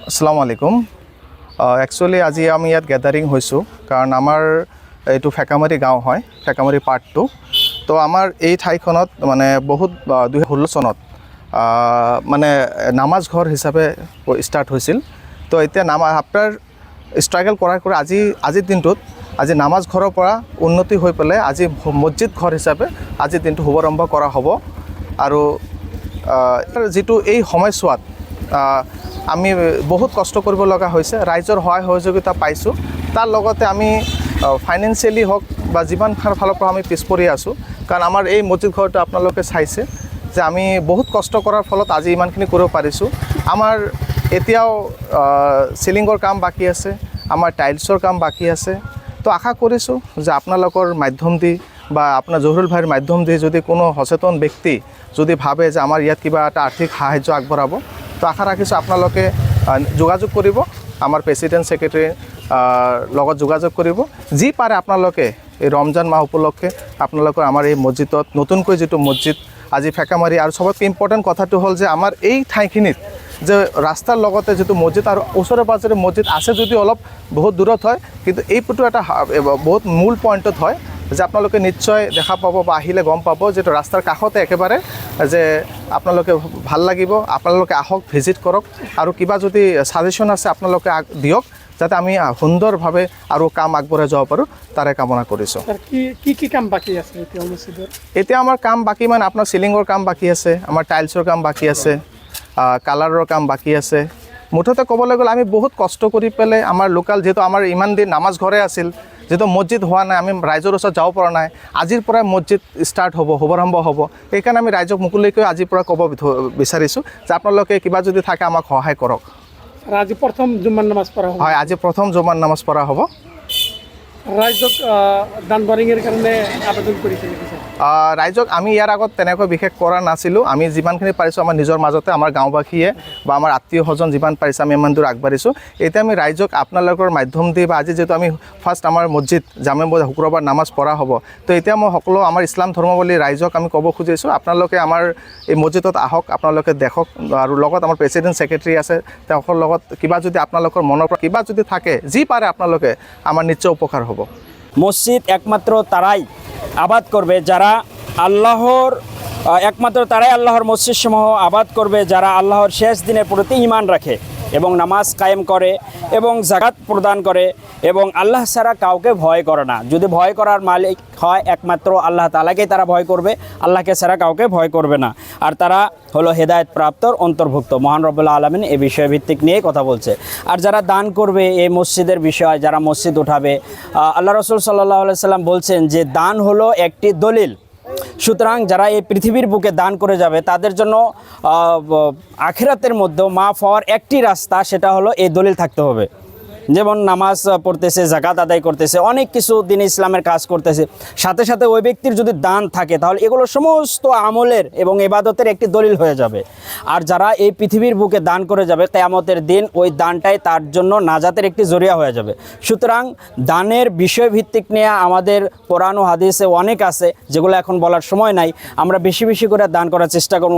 আসসালামু আলাইকুম। একচুয়ালি আজি আমি ইয়াত গেদাৰিং হৈছোঁ কাৰণ আমাৰ এইটো ফেকামাৰী গাঁও হয়, ফেকামাৰী পাৰ্ট 2। তো আমাৰ এই ঠাইখনত মানে বহুত 2016 চনত মানে নামাজ ঘৰ হিচাপে ষ্টাৰ্ট হৈছিল। তো এতিয়া আফটাৰ ষ্ট্ৰাগল কৰাৰ আজিৰ দিনটোত আজি নামাজ ঘৰৰ পৰা উন্নতি হৈ পেলাই আজি মছজিদ ঘৰ হিচাপে আজিৰ দিনটো শুভাৰম্ভ কৰা হ'ব। আৰু যিটো এই সময়ছোৱাত আমি বহুত কষ্ট কৰিব লগা হৈছে, ৰাইজৰ সহায় সহযোগিতা পাইছোঁ। তাৰ লগতে আমি ফাইনেন্সিয়েলি হওক বা যিমান ফালৰ পৰা আমি পিছ পৰি আছোঁ, কাৰণ আমাৰ এই মছজিদ ঘৰটো আপোনালোকে চাইছে যে আমি বহুত কষ্ট কৰাৰ ফলত আজি ইমানখিনি কৰিব পাৰিছোঁ। আমাৰ এতিয়াও চিলিঙৰ কাম বাকী আছে, আমাৰ টাইলছৰ কাম বাকী আছে। তো আশা কৰিছোঁ যে আপোনালোকৰ মাধ্যম দি বা আপোনাৰ জহুৰুল ভাইৰ মাধ্যম দি যদি কোনো সচেতন ব্যক্তি যদি ভাবে যে আমাৰ ইয়াত কিবা এটা আৰ্থিক সাহায্য আগবঢ়াব, তো আশা ৰাখিছোঁ আপোনালোকে যোগাযোগ কৰিব, আমাৰ প্ৰেচিডেণ্ট ছেক্ৰেটাৰীৰ লগত যোগাযোগ কৰিব। যি পাৰে আপোনালোকে এই ৰমজান মাহ উপলক্ষে আপোনালোকৰ আমাৰ এই মছজিদত নতুনকৈ যিটো মছজিদ আজি ফেকামাৰী, আৰু চবতকৈ ইম্পৰ্টেণ্ট কথাটো হ'ল যে আমাৰ এই ঠাইখিনিত যে ৰাস্তাৰ লগতে যিটো মছজিদ আৰু ওচৰে পাঁজৰে মছজিদ আছে যদিও অলপ বহুত দূৰত হয়, কিন্তু এইটো এটা বহুত মূল পইণ্টত হয় যে আপোনালোকে নিশ্চয় দেখা পাব বা আহিলে গম পাব যিটো ৰাস্তাৰ কাষতে একেবাৰে যে আপোনালোকে ভাল লাগিব। আপোনালোকে আহক, ভিজিট কৰক, আৰু কিবা যদি ছাজেশ্যন আছে আপোনালোকে দিয়ক যাতে আমি সুন্দৰভাৱে আৰু কাম আগবঢ়াই যাব পাৰোঁ, তাৰে কামনা কৰিছোঁ। কি কাম বাকী আছে এতিয়া মছজিদৰ? এতিয়া আমাৰ কাম বাকী মানে আপোনাৰ চিলিঙৰ কাম বাকী আছে, আমাৰ টাইলছৰ কাম বাকী আছে, কালাৰৰ কাম বাকী আছে। মুঠতে ক'বলৈ গ'লে আমি বহুত কষ্ট কৰি পেলাই আমাৰ লোকেল, যিহেতু আমাৰ ইমান দিন নামাজ ঘৰে আছিল, যিহেতু মছজিদ হোৱা নাই, আমি ৰাইজৰ ওচৰত যাব পৰা নাই। আজিৰ পৰাই মছজিদ ষ্টাৰ্ট হ'ব, শুভাৰম্ভ হ'ব। সেইকাৰণে আমি ৰাইজক মুকলিকৈ আজিৰ পৰা ক'ব বিচাৰিছোঁ যে আপোনালোকে কিবা যদি থাকে আমাক সহায় কৰক। আজি প্ৰথম জুম্মাৰ নামাজ পঢ়া হ'ব? হয়, আজি প্ৰথম জুম্মাৰ নামাজ পঢ়া হ'ব। ৰাইজক দান বৰঙিৰ কাৰণে আবেদন কৰিছিল? ৰাইজক আমি ইয়াৰ আগত তেনেকৈ বিশেষ কৰা নাছিলোঁ। আমি যিমানখিনি পাৰিছোঁ আমাৰ নিজৰ মাজতে, আমাৰ গাঁওবাসীয়ে বা আমাৰ আত্মীয় স্বজন যিমান পাৰিছে আমি ইমান দূৰ আগবাঢ়িছোঁ। এতিয়া আমি ৰাইজক আপোনালোকৰ মাধ্যম দি বা আজি যিহেতু আমি ফাৰ্ষ্ট আমাৰ মছজিদ জামে মছজিদ শুক্ৰবাৰ নামাজ পঢ়া হ'ব, তো এতিয়া মই সকলো আমাৰ ইছলাম ধৰ্মাৱলম্বী ৰাইজক আমি ক'ব খুজিছোঁ আপোনালোকে আমাৰ এই মছজিদত আহক, আপোনালোকে দেখক, আৰু লগত আমাৰ প্ৰেচিডেণ্ট ছেক্ৰেটাৰী আছে, তেওঁলোকৰ লগত কিবা যদি আপোনালোকৰ মনৰ পৰা কিবা যদি থাকে, যি পাৰে আপোনালোকে, আমাৰ নিশ্চয় উপকাৰ হ'ব। মসজিদ একমাত্র তারাই আবাদ করবে যারা আল্লাহর মসজিদ সমূহ আবাদ করবে যারা আল্লাহর শেষ দিনের প্রতি ঈমান রাখে এবং নামাজ কায়েম করে এবং যাকাত প্রদান করে এবং আল্লাহ ছাড়া কাউকে ভয় করে না। যদি ভয় করার মালিক হয় একমাত্র আল্লাহ তাআলাকেই তারা ভয় করবে, আল্লাহকে ছাড়া কাউকে ভয় করবে না। আর তারা হলো হেদায়েত প্রাপ্তর অন্তর্ভুক্ত। মহান রব্বুল আলামিন এই বিষয় ভিত্তিক নিয়ে কথা বলছে। আর যারা দান করবে এই মসজিদের বিষয়, যারা মসজিদ উঠাবে, আল্লাহ রাসূল সাল্লাল্লাহু আলাইহি সাল্লাম বলছেন যে দান হলো একটি দলিল। সুতরাং যারা এই পৃথিবীর বুকে দান করে যাবে তাদের জন্য আখিরাতের মধ্যে মাফ হওয়ার একটি রাস্তা, সেটা হলো এই দলিল থাকতে হবে। যেমন নামাজ পড়তেছে, যাকাত আদায় করতেছে, অনেক কিছু দিন ইসলামের কাজ করতেছে, সাথে সাথে ওই ব্যক্তির যদি দান থাকে তাহলে এগুলো সমস্ত আমলের এবং ইবাদতের একটি দলিল হয়ে যাবে। আর যারা এই পৃথিবীর বুকে দান করে যাবে কিয়ামতের দিন ওই দানটাই তার জন্য নাজাতের একটি জরিয়া হয়ে যাবে। সুতরাং দানের বিষয়ভিত্তিক নিয়ে আমাদের কোরআন ও হাদিসে অনেক আছে, যেগুলো এখন বলার সময় নাই। আমরা বেশি বেশি করে দান করার চেষ্টা করব।